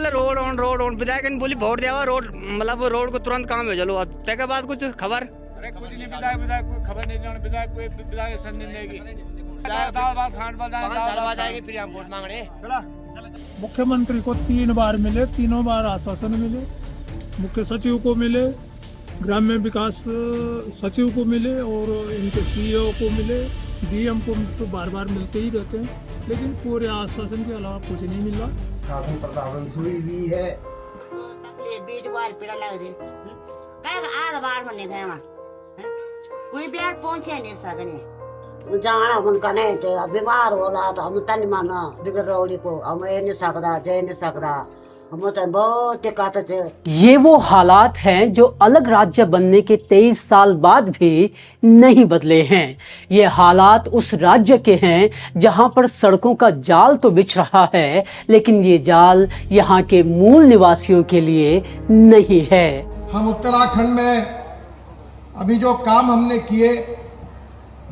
बोले रोड विधायक ने बोली वोट दिया रोड मतलब रोड को तुरंत काम हो चलो के बाद कुछ खबर अरे कुछ नहीं विधायक कोई खबर नहीं देना विधायक संदेश देगी फिर हम वोट मांगने। मुख्यमंत्री को 3 बार मिले, तीनों बार आश्वासन मिले, मुख्य सचिव को मिले, ग्राम्य विकास सचिव को मिले और इनके सीईओ को मिले, डीएम को तो बार बार मिलते ही रहते हैं, लेकिन पूरे आश्वासन के अलावा कुछ नहीं मिल रहा। शासन प्रशासन सुई हुई है। कोई बिहार पहुंचे नहीं सकने जाना उनका नहीं थे, बीमार हो रहा था, हम तन माना बिगड़ रौली को हम नहीं सकता, दे नहीं सकता, हम तो बहुत दिक्कत थे। ये वो हालात हैं जो अलग राज्य बनने के 23 साल बाद भी नहीं बदले हैं। ये हालात उस राज्य के हैं जहां पर सड़कों का जाल तो बिछ रहा है, लेकिन ये जाल यहाँ के मूल निवासियों के लिए नहीं है। हम उत्तराखंड में अभी जो काम हमने किए,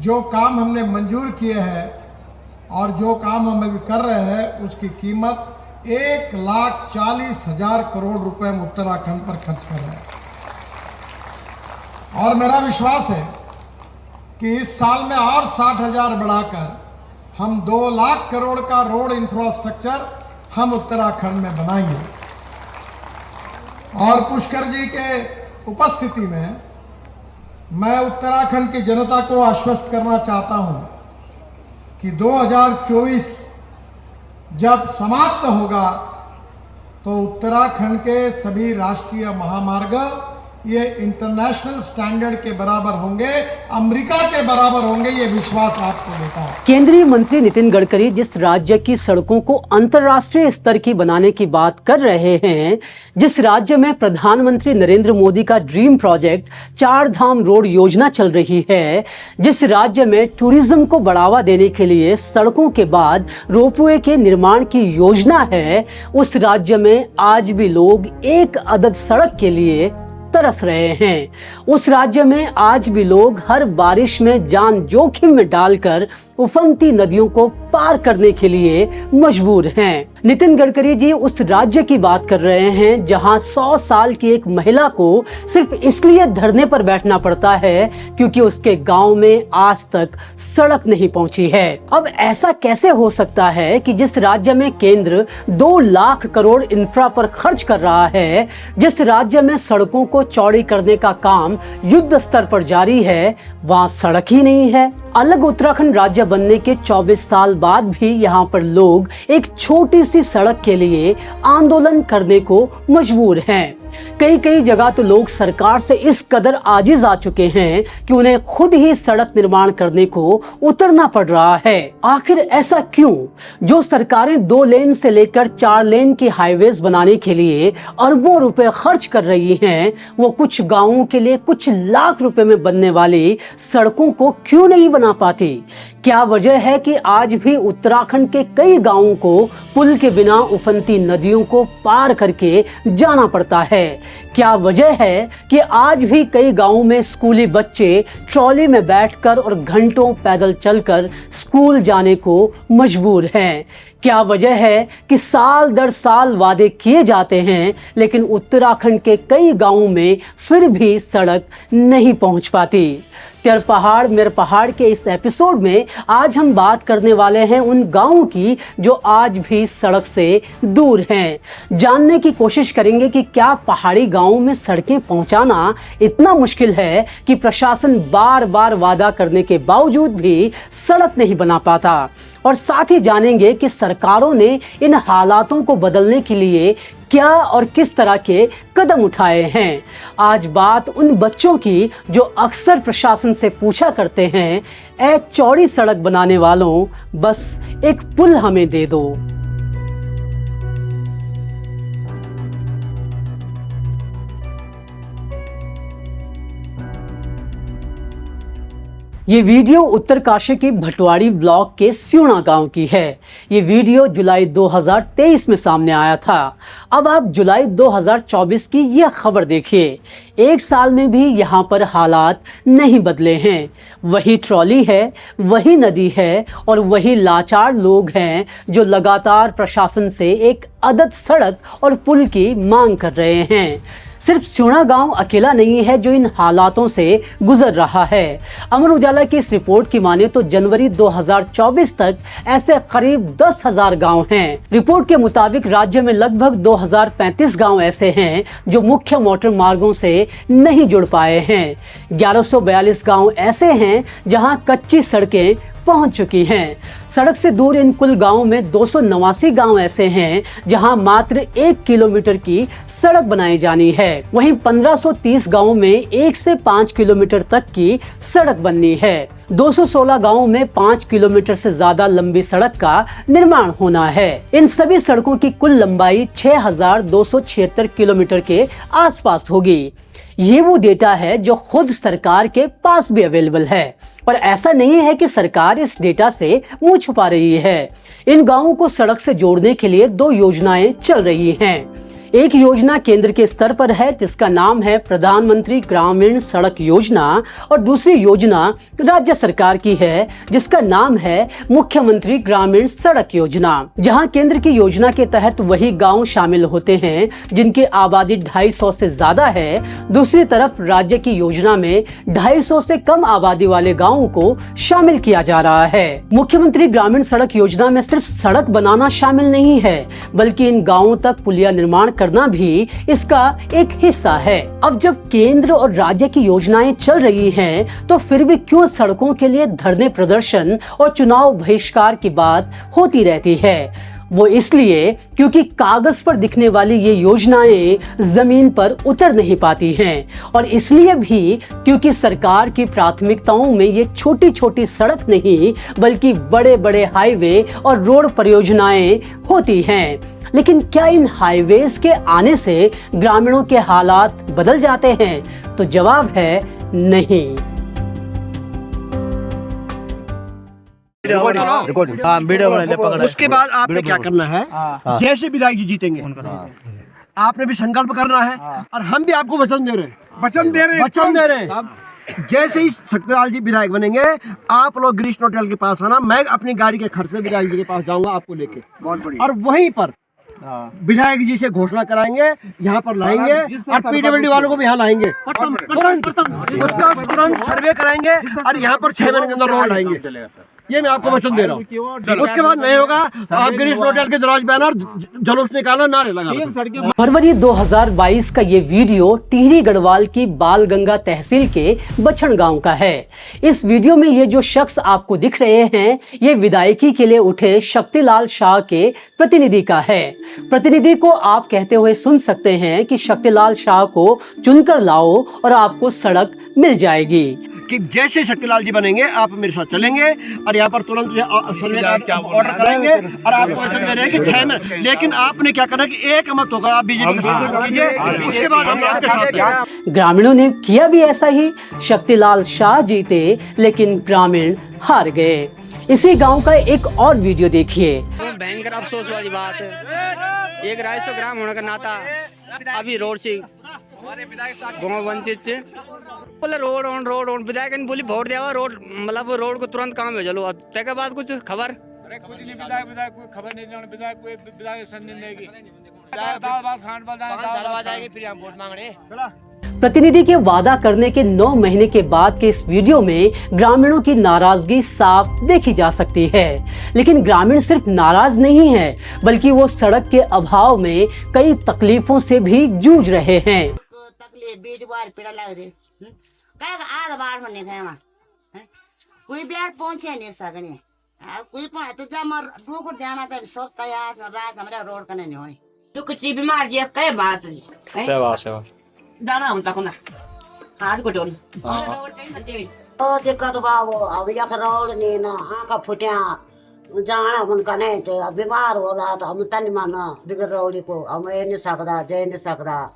जो काम हमने मंजूर किए हैं और जो काम हम अभी कर रहे हैं, उसकी कीमत 1,40,000 करोड़ रुपए हम उत्तराखंड पर खर्च कर रहे हैं। और मेरा विश्वास है कि इस साल में और 60,000 बढ़ाकर हम 2 लाख करोड़ का रोड इंफ्रास्ट्रक्चर हम उत्तराखंड में बनाएंगे। और पुष्कर जी के उपस्थिति में मैं उत्तराखंड की जनता को आश्वस्त करना चाहता हूं कि 2024 जब समाप्त होगा तो उत्तराखंड के सभी राष्ट्रीय महामार्ग ये इंटरनेशनल स्टैंडर्ड के बराबर होंगे, अमेरिका के बराबर होंगे, ये विश्वास आपको देता हूं। केंद्रीय मंत्री नितिन गडकरी जिस राज्य की सड़कों को अंतर्राष्ट्रीय स्तर की बनाने की बात कर रहे हैं, जिस राज्य में प्रधानमंत्री नरेंद्र मोदी का ड्रीम प्रोजेक्ट 4 धाम रोड योजना चल रही है, जिस राज्य में टूरिज्म को बढ़ावा देने के लिए सड़कों के बाद रोपवे के निर्माण की योजना है, उस राज्य में आज भी लोग एक अदद सड़क के लिए तरस रहे हैं। उस राज्य में आज भी लोग हर बारिश में जान जोखिम में डालकर उफनती नदियों को पार करने के लिए मजबूर हैं। नितिन गडकरी जी उस राज्य की बात कर रहे हैं जहां 100 साल की एक महिला को सिर्फ इसलिए धरने पर बैठना पड़ता है क्योंकि उसके गांव में आज तक सड़क नहीं पहुंची है। अब ऐसा कैसे हो सकता है कि जिस राज्य में केंद्र 2 लाख करोड़ इंफ्रा पर खर्च कर रहा है, जिस राज्य में सड़कों को चौड़ी करने का काम युद्ध स्तर पर जारी है, वहां सड़क ही नहीं है। अलग उत्तराखंड राज्य बनने के 24 साल बाद भी यहाँ पर लोग एक छोटी सी सड़क के लिए आंदोलन करने को मजबूर हैं। कई जगह तो लोग सरकार से इस कदर आजिज आ चुके हैं कि उन्हें खुद ही सड़क निर्माण करने को उतरना पड़ रहा है। आखिर ऐसा क्यों? जो सरकारें 2 लेन से लेकर 4 लेन की हाईवेज बनाने के लिए अरबों रुपए खर्च कर रही हैं, वो कुछ गांवों के लिए कुछ लाख रुपए में बनने वाली सड़कों को क्यों नहीं बना पाती? क्या वजह है कि आज भी उत्तराखंड के कई गांवों को पुल के बिना उफनती नदियों को पार करके जाना पड़ता है? क्या वजह है कि आज भी कई गांवों में स्कूली बच्चे ट्रॉली में बैठकर और घंटों पैदल चलकर स्कूल जाने को मजबूर हैं? क्या वजह है कि साल दर साल वादे किए जाते हैं लेकिन उत्तराखंड के कई गांवों में फिर भी सड़क नहीं पहुंच पाती? तेर पहाड़ मेरे पहाड़ के इस एपिसोड में आज हम बात करने वाले हैं उन गांवों की जो आज भी सड़क से दूर हैं। जानने की कोशिश करेंगे कि क्या पहाड़ी गांवों में सड़कें पहुंचाना इतना मुश्किल है कि प्रशासन बार बार वादा करने के बावजूद भी सड़क नहीं बना पाता, और साथ ही जानेंगे कि सरकारों ने इन हालातों को बदलने के लिए क्या और किस तरह के कदम उठाए हैं। आज बात उन बच्चों की जो अक्सर प्रशासन से पूछा करते हैं, एक चौड़ी सड़क बनाने वालों बस एक पुल हमें दे दो। ये वीडियो उत्तरकाशी के भटवाड़ी ब्लॉक के स्यूणा गांव की है। ये वीडियो जुलाई 2023 में सामने आया था। अब आप जुलाई 2024 की यह खबर देखिए। एक साल में भी यहाँ पर हालात नहीं बदले हैं। वही ट्रॉली है, वही नदी है और वही लाचार लोग हैं जो लगातार प्रशासन से एक अदद सड़क और पुल की मांग कर रहे हैं। सिर्फ स्यूणा गांव अकेला नहीं है जो इन हालातों से गुजर रहा है। अमर उजाला की इस रिपोर्ट की माने तो जनवरी 2024 तक ऐसे करीब 10,000 गांव हैं। रिपोर्ट के मुताबिक राज्य में लगभग 2035 गांव ऐसे हैं जो मुख्य मोटर मार्गों से नहीं जुड़ पाए हैं। 1142 गांव ऐसे हैं जहां कच्ची सड़कें पहुंच चुकी हैं। सड़क से दूर इन कुल गांवों में 289 गांव ऐसे हैं जहां मात्र 1 किलोमीटर की सड़क बनाई जानी है। वहीं 1530 गांवों में 1 से 5 किलोमीटर तक की सड़क बननी है। 216 गांवों में 5 किलोमीटर से ज्यादा लंबी सड़क का निर्माण होना है। इन सभी सड़कों की कुल लंबाई 6276 किलोमीटर के आसपास होगी। ये वो डेटा है जो खुद सरकार के पास भी अवेलेबल है। पर ऐसा नहीं है कि सरकार इस डेटा से मुंह छुपा रही है। इन गांवों को सड़क से जोड़ने के लिए 2 योजनाएं चल रही हैं। एक योजना केंद्र के स्तर पर है जिसका नाम है प्रधानमंत्री ग्रामीण सड़क योजना और दूसरी योजना राज्य सरकार की है जिसका नाम है मुख्यमंत्री ग्रामीण सड़क योजना। जहां केंद्र की योजना के तहत वही गांव शामिल होते हैं जिनकी आबादी 250 से ज्यादा है। दूसरी तरफ राज्य की योजना में 250 से कम आबादी वाले गाँवों को शामिल किया जा रहा है। मुख्यमंत्री ग्रामीण सड़क योजना में सिर्फ सड़क बनाना शामिल नहीं है बल्कि इन गाँवों तक पुलिया निर्माण करना भी इसका एक हिस्सा है। अब जब केंद्र और राज्य की योजनाएं चल रही हैं, तो फिर भी क्यों सड़कों के लिए धरने प्रदर्शन और चुनाव बहिष्कार की बात होती रहती है? वो इसलिए क्योंकि कागज पर दिखने वाली ये योजनाएं जमीन पर उतर नहीं पाती हैं और इसलिए भी क्योंकि सरकार की प्राथमिकताओं में ये छोटी छोटी सड़क नहीं बल्कि बड़े बड़े हाईवे और रोड परियोजनाएं होती हैं। लेकिन क्या इन हाईवेज के आने से ग्रामीणों के हालात बदल जाते हैं? तो जवाब है नहीं। उसके बाद आपने क्या करना है, जैसे विधायक जी जीतेंगे आपने भी संकल्प करना है और हम भी आपको वचन दे रहे हैं जैसे ही शक्तिलाल जी विधायक बनेंगे आप लोग ग्रीष्म होटल के पास आना। मैं अपनी गाड़ी के खर्च में विधायक जी के पास जाऊंगा आपको लेके, और वहीं पर विधायक जी से घोषणा कराएंगे, यहाँ पर लाएंगे और पीडब्ल्यूडी वालों को भी यहाँ लाएंगे। उसका तुरंत सर्वे कराएंगे और यहाँ पर 6 महीने के अंदर रोड लाएंगे। ये मैं आपको वचन दे रहा हूँ। उसके बाद नहीं होगा आप गिरीश होटल के दराज बैनर जुलूस निकाला, नारे लगा। फरवरी 2022 का ये वीडियो टिहरी गढ़वाल की बाल गंगा तहसील के बछड़ गांव का है। इस वीडियो में ये जो शख्स आपको दिख रहे हैं ये विधायकी के लिए उठे शक्तिलाल शाह के प्रतिनिधि का है। प्रतिनिधि को आप कहते हुए सुन सकते हैं कि शक्तिलाल शाह को चुनकर लाओ और आपको सड़क मिल जाएगी। कि जैसे शक्तिलाल जी बनेंगे आप मेरे साथ चलेंगे और यहाँ पर तुरंत ऑर्डर करेंगे और आपको वचन दे रहे हैं कि 6 महीने। लेकिन आपने क्या करना कि एक मत होगा, आप बीजेपी के साथ कीजिए, उसके बाद हम आपके साथ। ग्रामीणों ने किया भी ऐसा ही। शक्तिलाल शाह जीते लेकिन ग्रामीण हार गए। इसी गांव का एक और वीडियो देखिए। भयंकर अफसोस वाली बात है, एक 250 ग्राम होने का नाता अभी रोड से गाँव वंचित से बोले रोड ऑन विधायक ने बोली वोट दिया रोड, मतलब रोड को तुरंत काम है। चलो के बाद कुछ खबर अरे कुछ नहीं, विधायक कोई खबर नहीं जाने, विधायक संदेश देगी, फिर हम वोट मांग रहे। प्रतिनिधि के वादा करने के 9 महीने के बाद के इस वीडियो में ग्रामीणों की नाराजगी साफ देखी जा सकती है। लेकिन ग्रामीण सिर्फ नाराज नहीं है बल्कि वो सड़क के अभाव में कई तकलीफों से भी जूझ रहे हैं। तकलीफ बीच बार पीड़ा लग रही काय आध बार होने गए वहाँ कोई बैठ पहुंचे नहीं सकने कोई तो जब दो को जाना था सब तैयार रात हमारे रोड करने नहीं हुई तो कुछ बीमार जी कई बात सेवा दाना होता को ना हाथ को टोल ओ दिक्कत बाबू अब यख रोड नहीं ना आँखा फुटिया जाना मन का नहीं थे, अब बीमार होला तो हम तन माना बिगड़ रोड़ी को हम ए नहीं सकता, जय नहीं सकता।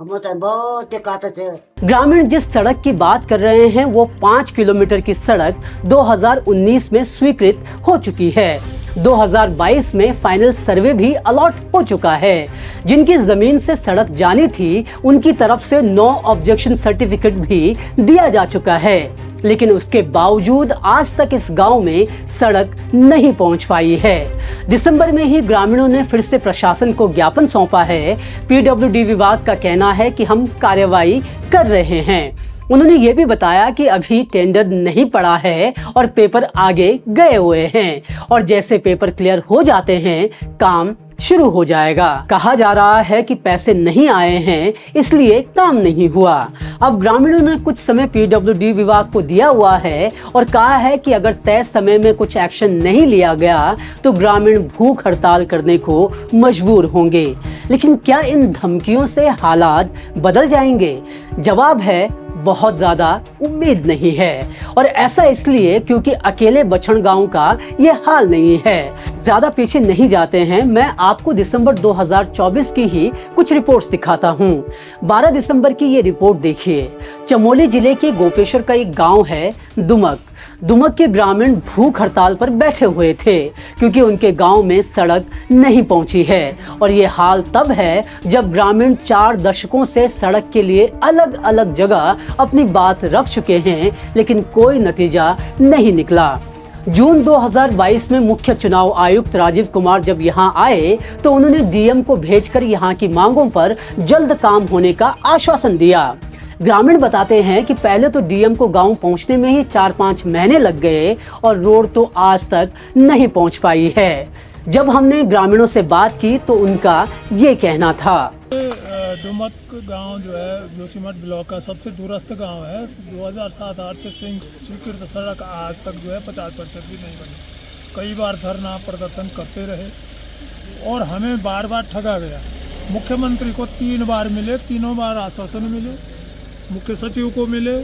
हम तो बहुत दिक्कत थे। ग्रामीण जिस सड़क की बात कर रहे हैं वो 5 किलोमीटर की सड़क 2019 में स्वीकृत हो चुकी है। 2022 में फाइनल सर्वे भी अलॉट हो चुका है। जिनकी जमीन से सड़क जानी थी उनकी तरफ से नो ऑब्जेक्शन सर्टिफिकेट भी दिया जा चुका है, लेकिन उसके बावजूद आज तक इस गांव में सड़क नहीं पहुंच पाई है। दिसंबर में ही ग्रामीणों ने फिर से प्रशासन को ज्ञापन सौंपा है। पीडब्ल्यूडी विभाग का कहना है कि हम कार्रवाई कर रहे हैं। उन्होंने ये भी बताया कि अभी टेंडर नहीं पड़ा है और पेपर आगे गए हुए हैं और जैसे पेपर क्लियर हो जाते हैं काम शुरू हो जाएगा। कहा जा रहा है कि पैसे नहीं आए हैं इसलिए काम नहीं हुआ। अब ग्रामीणों ने कुछ समय पीडब्ल्यूडी विभाग को दिया हुआ है और कहा है कि अगर तय समय में कुछ एक्शन नहीं लिया गया तो ग्रामीण भूख हड़ताल करने को मजबूर होंगे। लेकिन क्या इन धमकियों से हालात बदल जाएंगे? जवाब है बहुत ज्यादा उम्मीद नहीं है, और ऐसा इसलिए क्योंकि अकेले बछड़ गांव का ये हाल नहीं है। ज्यादा पीछे नहीं जाते हैं, मैं आपको दिसंबर 2024 की ही कुछ रिपोर्ट्स दिखाता हूँ। 12 दिसंबर की ये रिपोर्ट देखिए। चमोली जिले के गोपेश्वर का एक गांव है दुमक के ग्रामीण भूख हड़ताल पर बैठे हुए थे क्योंकि उनके गांव में सड़क नहीं पहुंची है, और ये हाल तब है जब ग्रामीण 4 दशकों से सड़क के लिए अलग अलग जगह अपनी बात रख चुके हैं, लेकिन कोई नतीजा नहीं निकला। जून 2022 में मुख्य चुनाव आयुक्त राजीव कुमार जब यहां आए तो उन्होंने डीएम को भेजकर यहां की मांगों पर जल्द काम होने का आश्वासन दिया। ग्रामीण बताते हैं कि पहले तो डीएम को गांव पहुंचने में ही 4-5 महीने लग गए और रोड तो आज तक नहीं पहुंच पाई है। जब हमने ग्रामीणों से बात की तो उनका ये कहना था। डुमक गांव जो है जोशीमठ ब्लॉक का सबसे दूरस्थ गांव है। 2007-8 से स्वीकृत सड़क आज तक जो है 50% भी नहीं बनी। कई बार धरना प्रदर्शन करते रहे और हमें बार बार ठगा गया। मुख्यमंत्री को 3 बार मिले, तीनों बार आश्वासन मिले। मुख्य सचिव को मिले,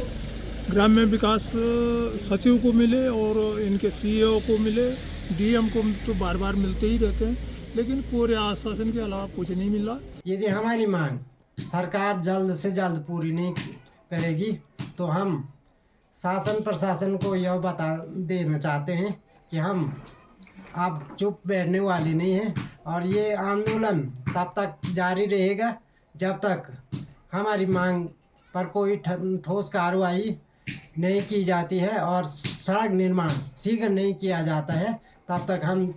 ग्राम्य विकास सचिव को मिले और इनके सीईओ को मिले। डीएम को तो बार बार मिलते ही रहते हैं, लेकिन पूरे आश्वासन के अलावा कुछ नहीं मिला। यदि हमारी मांग सरकार जल्द से जल्द पूरी नहीं करेगी तो हम शासन प्रशासन को यह बता देना चाहते हैं कि हम अब चुप बैठने वाले नहीं हैं और ये आंदोलन तब तक जारी रहेगा जब तक हमारी मांग पर कोई ठोस कार्रवाई नहीं की जाती है और सड़क निर्माण शीघ्र नहीं किया जाता है, तब तक हम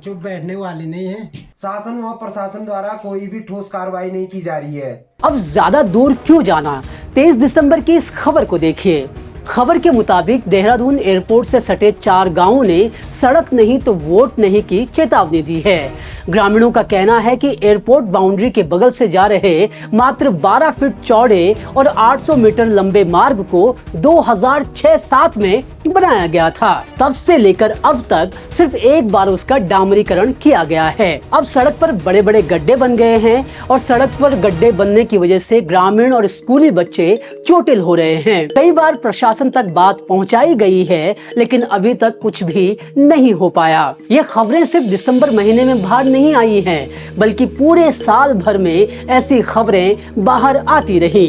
चुप बैठने वाले नहीं हैं। शासन व प्रशासन द्वारा कोई भी ठोस कार्रवाई नहीं की जा रही है। अब ज्यादा दूर क्यों जाना, 23 दिसंबर की इस खबर को देखिए। खबर के मुताबिक देहरादून एयरपोर्ट से सटे 4 गांवों ने सड़क नहीं तो वोट नहीं की चेतावनी दी है। ग्रामीणों का कहना है कि एयरपोर्ट बाउंड्री के बगल से जा रहे मात्र 12 फीट चौड़े और 800 मीटर लंबे मार्ग को 2006-7 में बनाया गया था। तब से लेकर अब तक सिर्फ एक बार उसका डामरीकरण किया गया है। अब सड़क पर बड़े बड़े गड्ढे बन गए हैं और सड़क पर गड्ढे बनने की वजह से ग्रामीण और स्कूली बच्चे चोटिल हो रहे हैं। कई बार प्रशासन तक बात पहुंचाई गई है, लेकिन अभी तक कुछ भी नहीं हो पाया। ये खबरें सिर्फ दिसंबर महीने में बाहर नहीं आई हैं, बल्कि पूरे साल भर में ऐसी खबरें बाहर आती रही।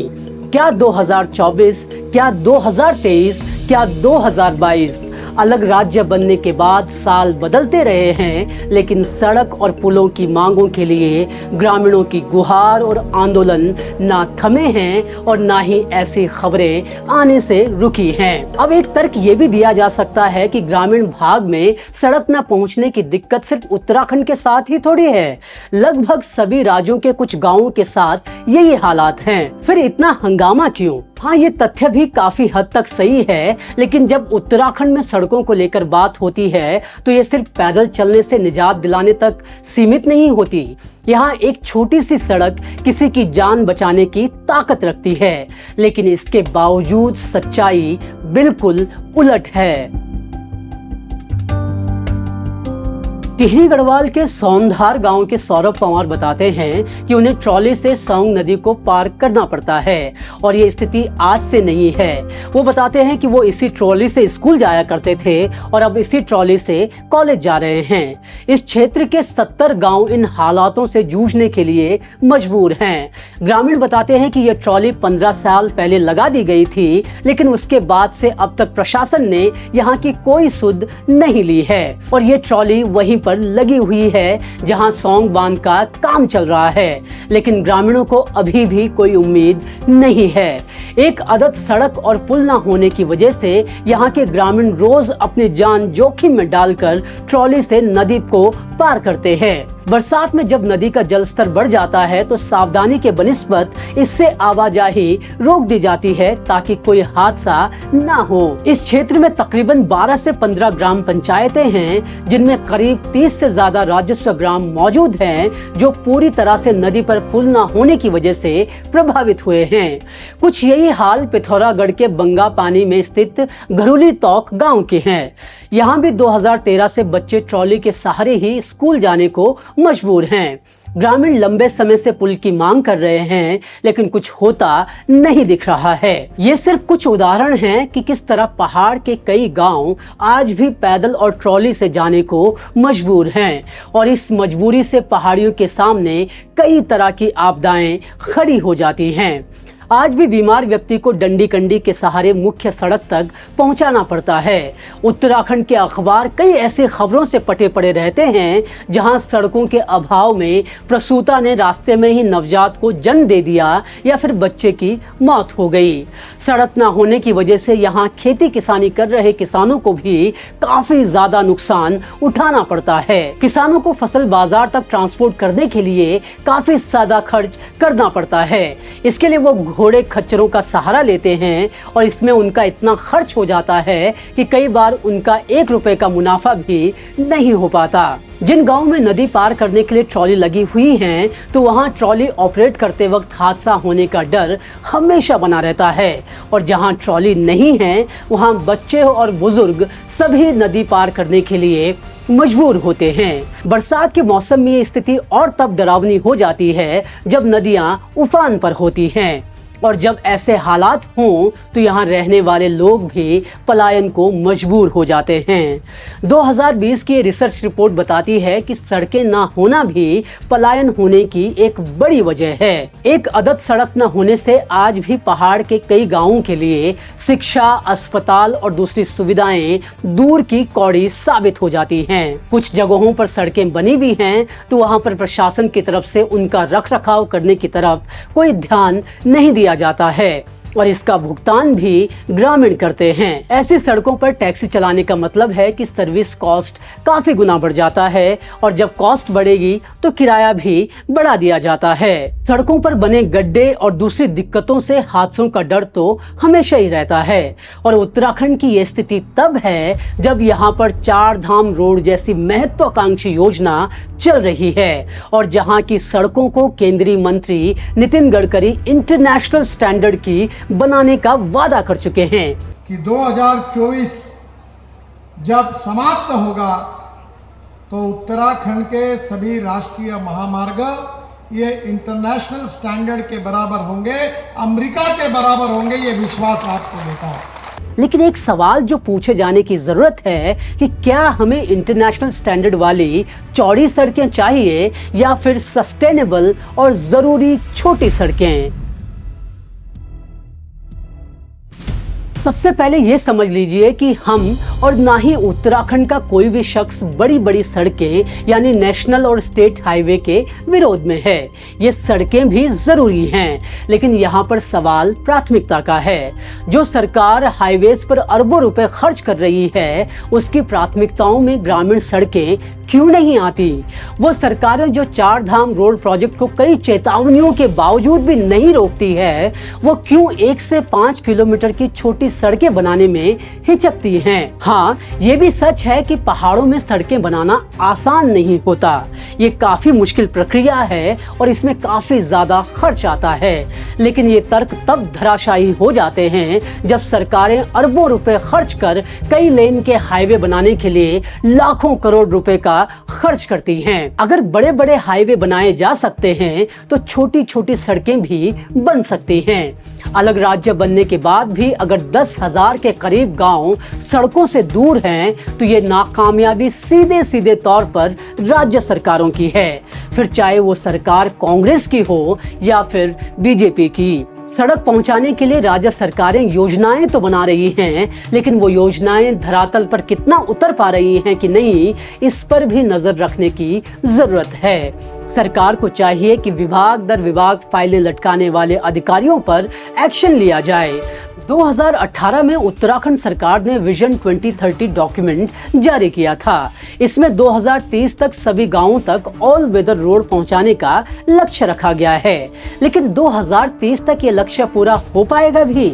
क्या 2024, क्या 2023, क्या 2022 अलग राज्य बनने के बाद साल बदलते रहे हैं, लेकिन सड़क और पुलों की मांगों के लिए ग्रामीणों की गुहार और आंदोलन ना थमे हैं और ना ही ऐसी खबरें आने से रुकी हैं। अब एक तर्क ये भी दिया जा सकता है कि ग्रामीण भाग में सड़क न पहुंचने की दिक्कत सिर्फ उत्तराखंड के साथ ही थोड़ी है, लगभग सभी राज्यों के कुछ गाँवों के साथ यही हालात हैं। फिर इतना हंगामा क्यों? हाँ, ये तथ्य भी काफी हद तक सही है, लेकिन जब उत्तराखंड में सड़कों को लेकर बात होती है तो ये सिर्फ पैदल चलने से निजात दिलाने तक सीमित नहीं होती। यहाँ एक छोटी सी सड़क किसी की जान बचाने की ताकत रखती है, लेकिन इसके बावजूद सच्चाई बिल्कुल उलट है। टिहरी गढ़वाल के सौंधार गांव के सौरभ पवार बताते हैं कि उन्हें ट्रॉली से सौंग नदी को पार करना पड़ता है और ये स्थिति आज से नहीं है। वो बताते हैं कि वो इसी ट्रॉली से स्कूल जाया करते थे और अब इसी ट्रॉली से कॉलेज जा रहे हैं। इस क्षेत्र के 70 गांव इन हालातों से जूझने के लिए मजबूर हैं। ग्रामीण बताते हैं कि यह ट्रॉली 15 साल पहले लगा दी गई थी, लेकिन उसके बाद से अब तक प्रशासन ने यहाँ की कोई सुध नहीं ली है और ये ट्रॉली वहीं पर लगी हुई है जहां सौंग बांध का काम चल रहा है, लेकिन ग्रामीणों को अभी भी कोई उम्मीद नहीं है। एक अदद सड़क और पुल न होने की वजह से यहां के ग्रामीण रोज अपनी जान जोखिम में डालकर ट्रॉली से नदी को पार करते हैं। बरसात में जब नदी का जलस्तर बढ़ जाता है तो सावधानी के बनिस्बत इससे आवाजाही रोक दी जाती है ताकि कोई हादसा न हो। इस क्षेत्र में तकरीबन 12 से 15 ग्राम पंचायतें हैं, जिनमें करीब 30 से ज्यादा राजस्व ग्राम मौजूद हैं, जो पूरी तरह से नदी पर पुल न होने की वजह से प्रभावित हुए हैं। कुछ यही हाल पिथौरागढ़ के बंगा पानी में स्थित घरूली तौक गाँव के हैं। यहाँ भी 2013 से बच्चे ट्रॉली के सहारे ही स्कूल जाने को मजबूर हैं। ग्रामीण लंबे समय से पुल की मांग कर रहे हैं, लेकिन कुछ होता नहीं दिख रहा है। ये सिर्फ कुछ उदाहरण हैं कि किस तरह पहाड़ के कई गांव आज भी पैदल और ट्रॉली से जाने को मजबूर हैं और इस मजबूरी से पहाड़ियों के सामने कई तरह की आपदाएं खड़ी हो जाती हैं। आज भी बीमार व्यक्ति को डंडी कंडी के सहारे मुख्य सड़क तक पहुंचाना पड़ता है। उत्तराखंड के अखबार कई ऐसी खबरों से पटे पड़े रहते हैं जहां सड़कों के अभाव में प्रसूता ने रास्ते में ही नवजात को जन्म दे दिया या फिर बच्चे की मौत हो गई। सड़क न होने की वजह से यहां खेती किसानी कर रहे किसानों को भी काफी ज्यादा नुकसान उठाना पड़ता है। किसानों को फसल बाजार तक ट्रांसपोर्ट करने के लिए काफी ज्यादा खर्च करना पड़ता है। इसके लिए वो घोड़े खच्चरों का सहारा लेते हैं और इसमें उनका इतना खर्च हो जाता है कि कई बार उनका 1 रुपए का मुनाफा भी नहीं हो पाता। जिन गांव में नदी पार करने के लिए ट्रॉली लगी हुई है तो वहां ट्रॉली ऑपरेट करते वक्त हादसा होने का डर हमेशा बना रहता है और जहां ट्रॉली नहीं है वहां बच्चे और बुजुर्ग सभी नदी पार करने के लिए मजबूर होते हैं। बरसात के मौसम में ये स्थिति और तब डरावनी हो जाती है जब नदियां उफान पर होती हैं और जब ऐसे हालात हों तो यहाँ रहने वाले लोग भी पलायन को मजबूर हो जाते हैं। 2020 की रिसर्च रिपोर्ट बताती है कि सड़कें ना होना भी पलायन होने की एक बड़ी वजह है। एक अदद सड़क न होने से आज भी पहाड़ के कई गांवों के लिए शिक्षा, अस्पताल और दूसरी सुविधाएं दूर की कौड़ी साबित हो जाती हैं। कुछ जगहों पर सड़कें बनी भी हैं तो वहां पर प्रशासन की तरफ से उनका रखरखाव करने की तरफ कोई ध्यान नहीं दिया जाता है और इसका भुगतान भी ग्रामीण करते हैं। ऐसी सड़कों पर टैक्सी चलाने का मतलब है कि सर्विस कॉस्ट काफी गुना बढ़ जाता है और जब कॉस्ट बढ़ेगी तो किराया भी बढ़ा दिया जाता है। सड़कों पर बने गड्ढे और दूसरी दिक्कतों से हादसों का डर तो हमेशा ही रहता है और उत्तराखंड की ये स्थिति तब है जब यहाँ पर 4 धाम रोड जैसी महत्वाकांक्षी योजना चल रही है और जहाँ की सड़कों को केंद्रीय मंत्री नितिन गडकरी इंटरनेशनल स्टैंडर्ड की बनाने का वादा कर चुके हैं कि 2024 जब समाप्त होगा तो उत्तराखंड के सभी राष्ट्रीय महामार्ग ये इंटरनेशनल स्टैंडर्ड के बराबर होंगे, अमेरिका के बराबर होंगे, ये विश्वास आपको देता है। लेकिन एक सवाल जो पूछे जाने की जरूरत है कि क्या हमें इंटरनेशनल स्टैंडर्ड वाली चौड़ी सड़कें चाहिए या फिर सस्टेनेबल और जरूरी छोटी सड़कें। सबसे पहले ये समझ लीजिए कि हम और ना ही उत्तराखंड का कोई भी शख्स बड़ी बड़ी सड़कें यानी नेशनल और स्टेट हाईवे के विरोध में है। ये सड़कें भी जरूरी हैं, लेकिन यहाँ पर सवाल प्राथमिकता का है। जो सरकार हाईवेज पर अरबों रुपए खर्च कर रही है उसकी प्राथमिकताओं में ग्रामीण सड़कें क्यों नहीं आती? वो सरकारें जो 4 धाम रोड प्रोजेक्ट को कई चेतावनियों के बावजूद भी नहीं रोकती है, वो क्यों 1 से 5 किलोमीटर की छोटी सड़कें बनाने में हिचकती हैं। हाँ, ये भी सच है कि पहाड़ों में सड़कें बनाना आसान नहीं होता। ये काफी मुश्किल प्रक्रिया है और इसमें काफी ज्यादा खर्च आता है। लेकिन ये तर्क तब धराशायी हो जाते हैं जब सरकारें अरबों रुपए खर्च कर कई लेन के हाईवे बनाने के लिए लाखों करोड़ रुपए का खर्च करती हैं। अगर बड़े बड़े हाईवे बनाए जा सकते हैं तो छोटी छोटी सड़कें भी बन सकती हैं। अलग राज्य बनने के बाद भी अगर 10,000 के करीब गांव सड़कों से दूर हैं तो ये नाकामयाबी सीधे सीधे तौर पर राज्य सरकारों की है, फिर चाहे वो सरकार कांग्रेस की हो या फिर बीजेपी की। सड़क पहुंचाने के लिए राज्य सरकारें योजनाएं तो बना रही हैं, लेकिन वो योजनाएं धरातल पर कितना उतर पा रही हैं कि नहीं, इस पर भी नजर रखने की जरूरत है। सरकार को चाहिए कि विभाग दर विभाग फाइलें लटकाने वाले अधिकारियों पर एक्शन लिया जाए। 2018 में उत्तराखंड सरकार ने विजन 2030 डॉक्यूमेंट जारी किया था। इसमें 2030 तक सभी गांवों तक ऑल वेदर रोड पहुंचाने का लक्ष्य रखा गया है, लेकिन 2030 तक ये लक्ष्य पूरा हो पाएगा भी?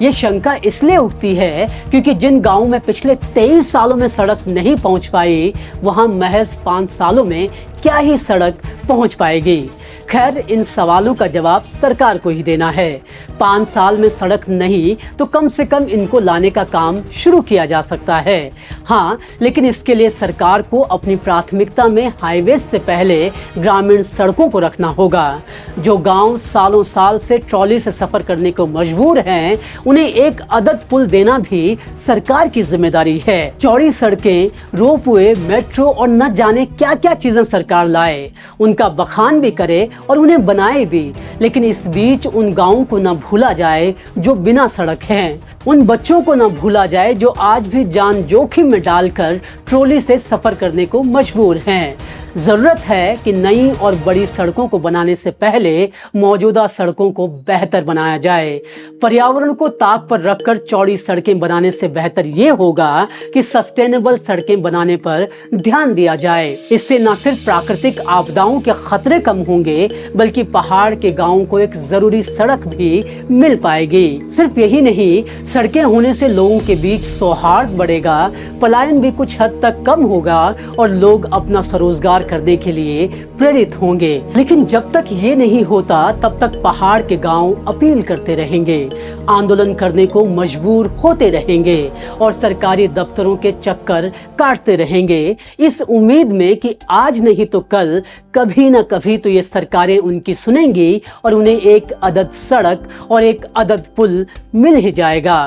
ये शंका इसलिए उठती है क्योंकि जिन गांवों में पिछले 23 सालों में सड़क नहीं पहुंच पाई, वहां महज 5 सालों में क्या ही सड़क पहुंच पाएगी। खैर, इन सवालों का जवाब सरकार को ही देना है। 5 साल में सड़क नहीं तो कम से कम इनको लाने का काम शुरू किया जा सकता है। हाँ, लेकिन इसके लिए सरकार को अपनी प्राथमिकता में हाईवे से पहले ग्रामीण सड़कों को रखना होगा। जो गांव सालों साल से ट्रॉली से सफर करने को मजबूर हैं, उन्हें एक अदद पुल देना भी सरकार की जिम्मेदारी है। चौड़ी सड़कें, रोपवे, मेट्रो और न जाने क्या क्या चीजें सरकार लाए, उनका बखान भी करे और उन्हें बनाए भी, लेकिन इस बीच उन गांवों को न भूला जाए जो बिना सड़क हैं, उन बच्चों को न भूला जाए जो आज भी जान जोखिम में डालकर ट्रॉली से सफर करने को मजबूर हैं। जरूरत है कि नई और बड़ी सड़कों को बनाने से पहले मौजूदा सड़कों को बेहतर बनाया जाए। पर्यावरण को ताक पर रखकर चौड़ी सड़कें बनाने से बेहतर ये होगा कि सस्टेनेबल सड़कें बनाने पर ध्यान दिया जाए। इससे न सिर्फ प्राकृतिक आपदाओं के खतरे कम होंगे, बल्कि पहाड़ के गांवों को एक जरूरी सड़क भी मिल पाएगी। सिर्फ यही नहीं, सड़कें होने से लोगों के बीच सौहार्द बढ़ेगा, पलायन भी कुछ हद तक कम होगा और लोग अपना स्वरोजगार करने के लिए प्रेरित होंगे। लेकिन जब तक ये नहीं होता तब तक पहाड़ के गांव अपील करते रहेंगे, आंदोलन करने को मजबूर होते रहेंगे और सरकारी दफ्तरों के चक्कर काटते रहेंगे, इस उम्मीद में कि आज नहीं तो कल कभी न कभी तो ये सरकारें उनकी सुनेंगी और उन्हें एक अदद सड़क और एक अदद पुल मिल ही जाएगा।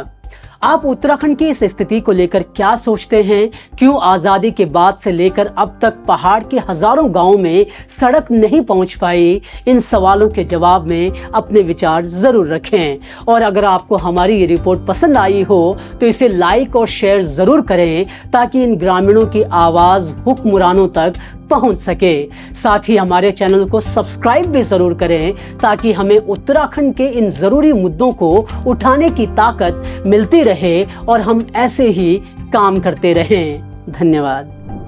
आप उत्तराखंड की इस स्थिति को लेकर क्या सोचते हैं? क्यों आजादी के बाद से लेकर अब तक पहाड़ के हजारों गांवों में सड़क नहीं पहुंच पाई? इन सवालों के जवाब में अपने विचार जरूर रखें। और अगर आपको हमारी ये रिपोर्ट पसंद आई हो तो इसे लाइक और शेयर जरूर करें ताकि इन ग्रामीणों की आवाज हुक्मरानों तक पहुंच सके। साथ ही हमारे चैनल को सब्सक्राइब भी जरूर करें ताकि हमें उत्तराखंड के इन जरूरी मुद्दों को उठाने की ताकत मिलती रहे और हम ऐसे ही काम करते रहें। धन्यवाद।